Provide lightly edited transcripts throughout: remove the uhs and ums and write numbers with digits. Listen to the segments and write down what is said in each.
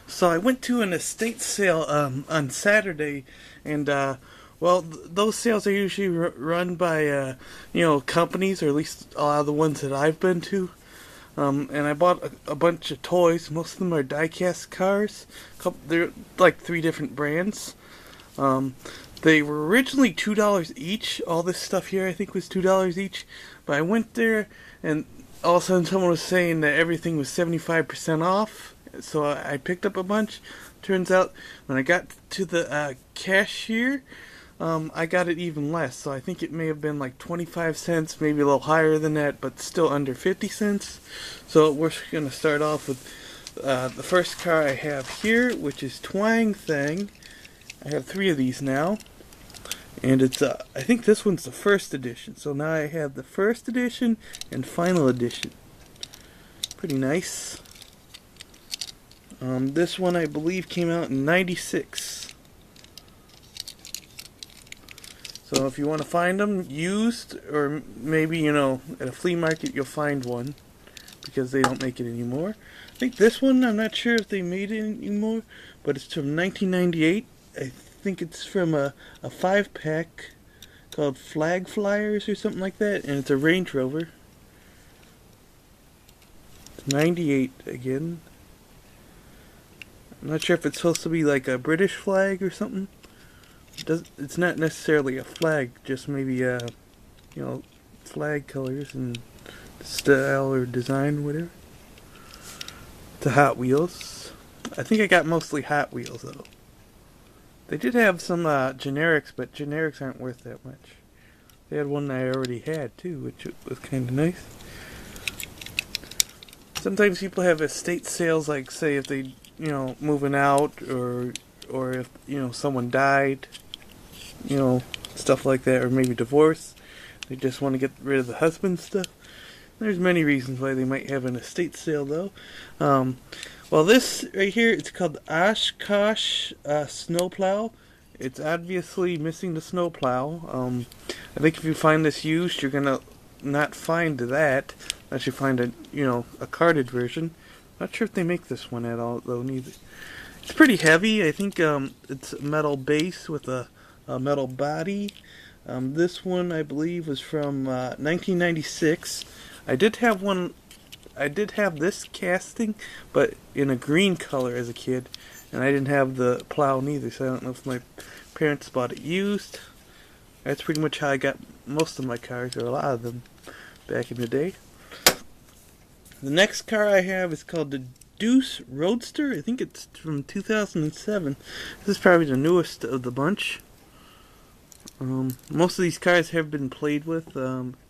So I went to an estate sale on Saturday, and well, those sales are usually run by companies, or at least a lot of the ones that I've been to. And I bought a bunch of toys. Most of them are die-cast cars. They're like 3 different brands. They were originally $2 each. All this stuff here, I think, was $2 each. But I went there, and all of a sudden someone was saying that everything was 75% off. So I picked up a bunch. Turns out when I got to the cashier, I got it even less. So I think it may have been like 25 cents, maybe a little higher than that, but still under 50 cents. So we're going to start off with the first car I have here, which is Twang Thang. I have 3 of these now. And it's, I think this one's the first edition. So now I have the first edition and final edition. Pretty nice. This one I believe came out in '96. So if you want to find them used, or maybe, at a flea market you'll find one, because they don't make it anymore. I think this one, I'm not sure if they made it anymore, but it's from 1998. I think it's from a 5-pack called Flag Flyers or something like that, and it's a Range Rover. 98 again. I'm not sure if it's supposed to be like a British flag or something. It's not necessarily a flag, just maybe flag colors and style or design, whatever. To Hot Wheels. I think I got mostly Hot Wheels though. They did have some generics, but generics aren't worth that much. They had one I already had too, which was kind of nice. Sometimes people have estate sales, like say if they moving out, or if someone died, stuff like that, or maybe divorce. They just want to get rid of the husband stuff. There's many reasons why they might have an estate sale though. Well, this right here, it's called the Oshkosh snowplow. It's obviously missing the snowplow. I think if you find this used, you're gonna not find that unless you find a carded version. Not sure if they make this one at all though, neither. It's pretty heavy. I think it's a metal base with a metal body. This one I believe was from 1996. I did have this casting, but in a green color as a kid, and I didn't have the plow neither, so I don't know if my parents bought it used. That's pretty much how I got most of my cars, or a lot of them, back in the day. The next car I have is called the Deuce Roadster. I think it's from 2007. This is probably the newest of the bunch. Most of these cars have been played with.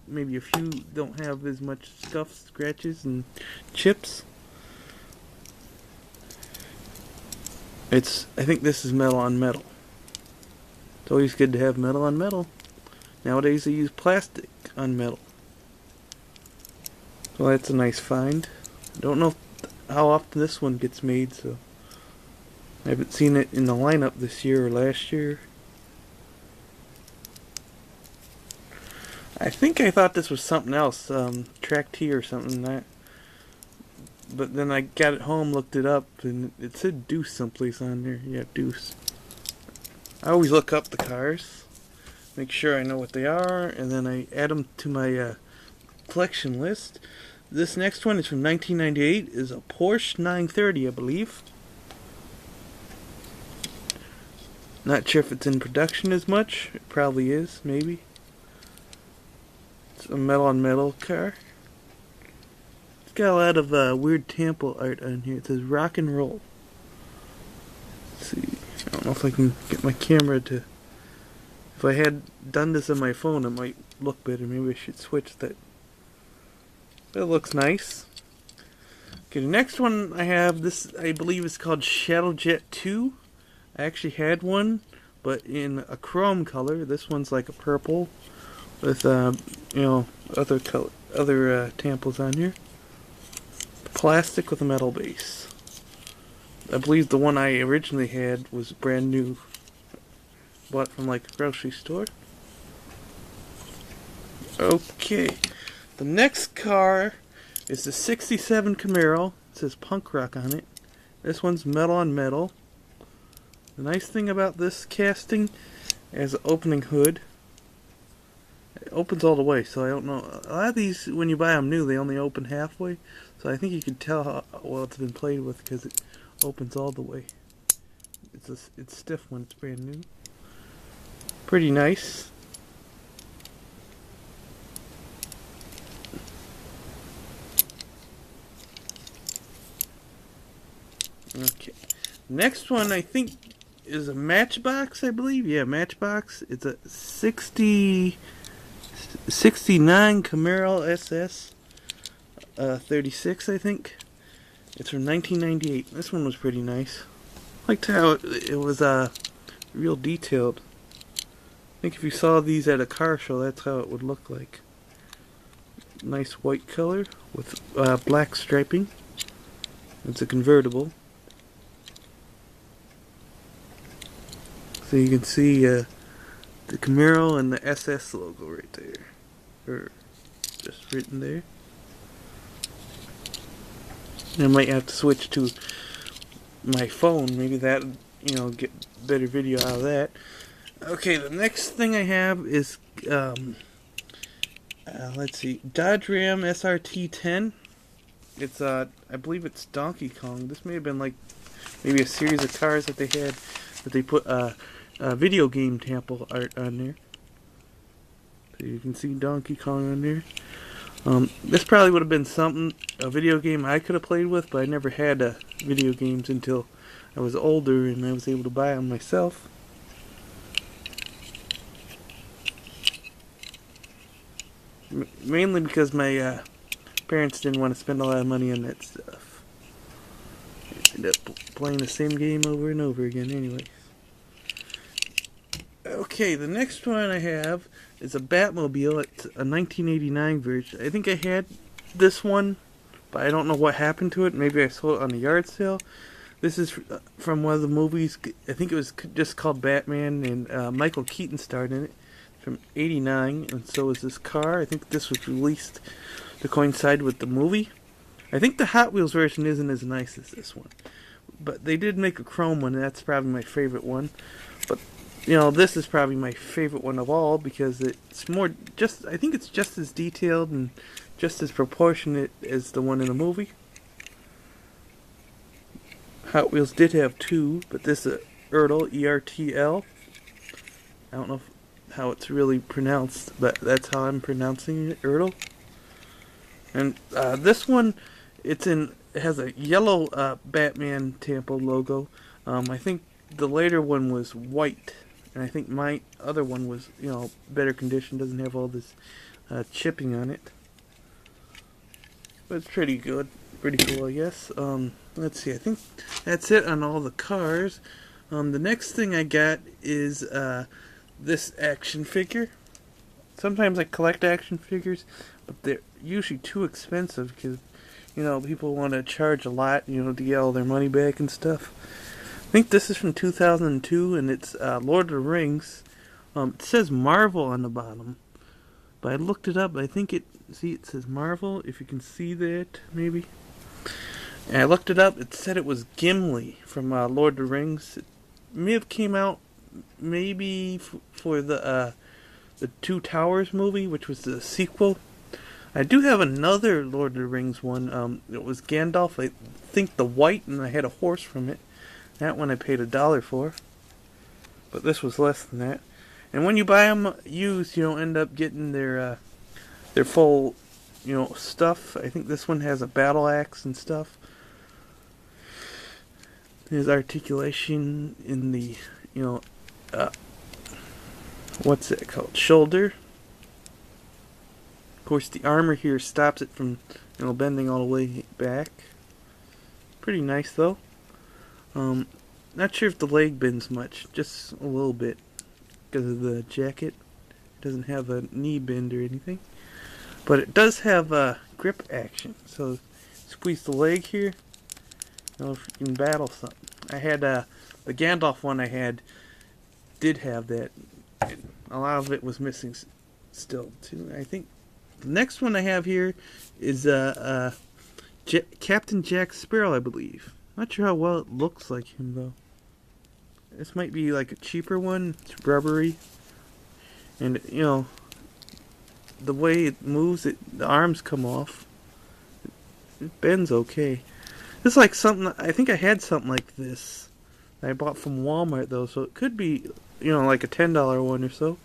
Maybe a few don't have as much scuffs, scratches, and chips. I think this is metal on metal. It's always good to have metal on metal. Nowadays they use plastic on metal. Well, that's a nice find. I don't know how often this one gets made, so I haven't seen it in the lineup this year or last year. I think I thought this was something else, Track T or something. But then I got it home, looked it up, and it said Deuce someplace on there. Yeah, Deuce. I always look up the cars, make sure I know what they are, and then I add them to my collection list. This next one is from 1998, is a Porsche 930, I believe. Not sure if it's in production as much. It probably is, maybe. It's a metal on metal car. It's got a lot of weird temple art on here. It says rock and roll. Let's see. I don't know if I can get my camera to... If I had done this on my phone, it might look better. Maybe I should switch that. It looks nice. Okay, the next one I have, this I believe is called Shadow Jet 2. I actually had one, but in a chrome color. This one's like a purple with other tamples on here. Plastic with a metal base. I believe the one I originally had was brand new. Bought from like a grocery store. Okay. The next car is the '67 Camaro. It says punk rock on it. This one's metal on metal. The nice thing about this casting is the opening hood. It opens all the way, so I don't know. A lot of these, when you buy them new, they only open halfway. So I think you can tell how well it's been played with because it opens all the way. It's stiff when it's brand new. Pretty nice. Okay. Next one I think is a Matchbox, I believe. Yeah, Matchbox. It's a 69 Camaro SS-396, I think. It's from 1998. This one was pretty nice. I liked how it was real detailed. I think if you saw these at a car show, that's how it would look like. Nice white color with black striping. It's a convertible. So you can see the Camaro and the SS logo right there. Or just written there. I might have to switch to my phone. Maybe that, get better video out of that. Okay, the next thing I have is, let's see, Dodge Ram SRT-10. It's, I believe it's Donkey Kong. This may have been like maybe a series of cars that they had that they put video game sample art on there. So you can see Donkey Kong on there. This probably would have been a video game I could have played with, but I never had video games until I was older and I was able to buy them myself. Mainly because my parents didn't want to spend a lot of money on that stuff. I ended up playing the same game over and over again anyways. Okay, the next one I have is a Batmobile. It's a 1989 version. I think I had this one, but I don't know what happened to it. Maybe I sold it on a yard sale. This is from one of the movies. I think it was just called Batman, and Michael Keaton starred in it. From '89, and so is this car. I think this was released to coincide with the movie. I think the Hot Wheels version isn't as nice as this one, but they did make a chrome one, and that's probably my favorite one. But this is probably my favorite one of all because it's more I think it's just as detailed and just as proportionate as the one in the movie. Hot Wheels did have two, but this is Ertl, E-R-T-L. I don't know how it's really pronounced, but that's how I'm pronouncing it, Ertl. And this one, it has a yellow Batman Tampa logo. I think the later one was white, and I think my other one was, better condition, doesn't have all this chipping on it. But it's pretty good, pretty cool, I guess. Let's see, I think that's it on all the cars. The next thing I got is this action figure. Sometimes I collect action figures, but they're usually too expensive because, people want to charge a lot, to get all their money back and stuff. I think this is from 2002, and it's Lord of the Rings. It says Marvel on the bottom, but I looked it up. I think it says Marvel, if you can see that, maybe. And I looked it up. It said it was Gimli from Lord of the Rings. It may have came out maybe for the Two Towers movie, which was the sequel. I do have another Lord of the Rings one. It was Gandalf, I think the white, and I had a horse from it. That one I paid $1 for, but this was less than that. And when you buy them used, you don't end up getting their full, stuff. I think this one has a battle axe and stuff. There's articulation in the, what's it called? Shoulder. Of course, the armor here stops it from, bending all the way back. Pretty nice, though. Not sure if the leg bends much, just a little bit, because of the jacket. It doesn't have a knee bend or anything. But it does have grip action, so squeeze the leg here, if you can battle something. I had, the Gandalf one I had did have that. A lot of it was missing still, too. I think the next one I have here is Captain Jack Sparrow, I believe. Not sure how well it looks like him though. This might be like a cheaper one. It's rubbery, and you know the way it moves, the arms come off. It bends okay. This is like something. I think I had something like this I bought from Walmart though, so it could be, you know, like a $10 one or so.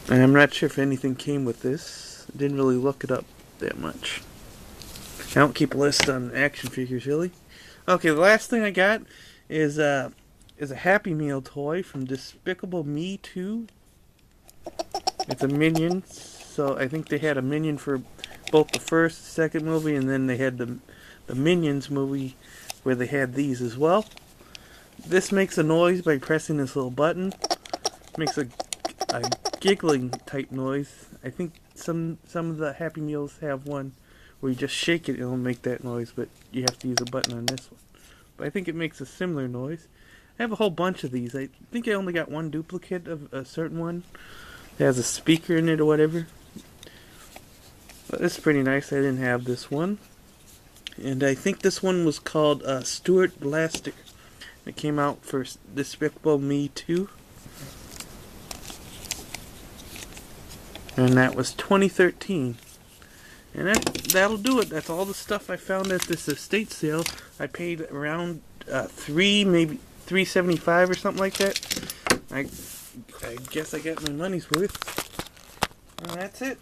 And I'm not sure if anything came with this. Didn't really look it up that much. I don't keep a list on action figures, really. Okay, the last thing I got is a Happy Meal toy from Despicable Me 2. It's a Minion. So I think they had a Minion for both the first, second movie, and then they had the Minions movie where they had these as well. This makes a noise by pressing this little button. Makes a giggling type noise. I think some of the Happy Meals have one where you just shake it and it'll make that noise, but you have to use a button on this one. But I think it makes a similar noise. I have a whole bunch of these. I think I only got one duplicate of a certain one that has a speaker in it or whatever. But this is pretty nice. I didn't have this one. And I think this one was called Stuart Blaster. It came out for Despicable Me 2. And that was 2013. And that'll do it. That's all the stuff I found at this estate sale. I paid around maybe $3.75 or something like that. I guess I got my money's worth. And that's it.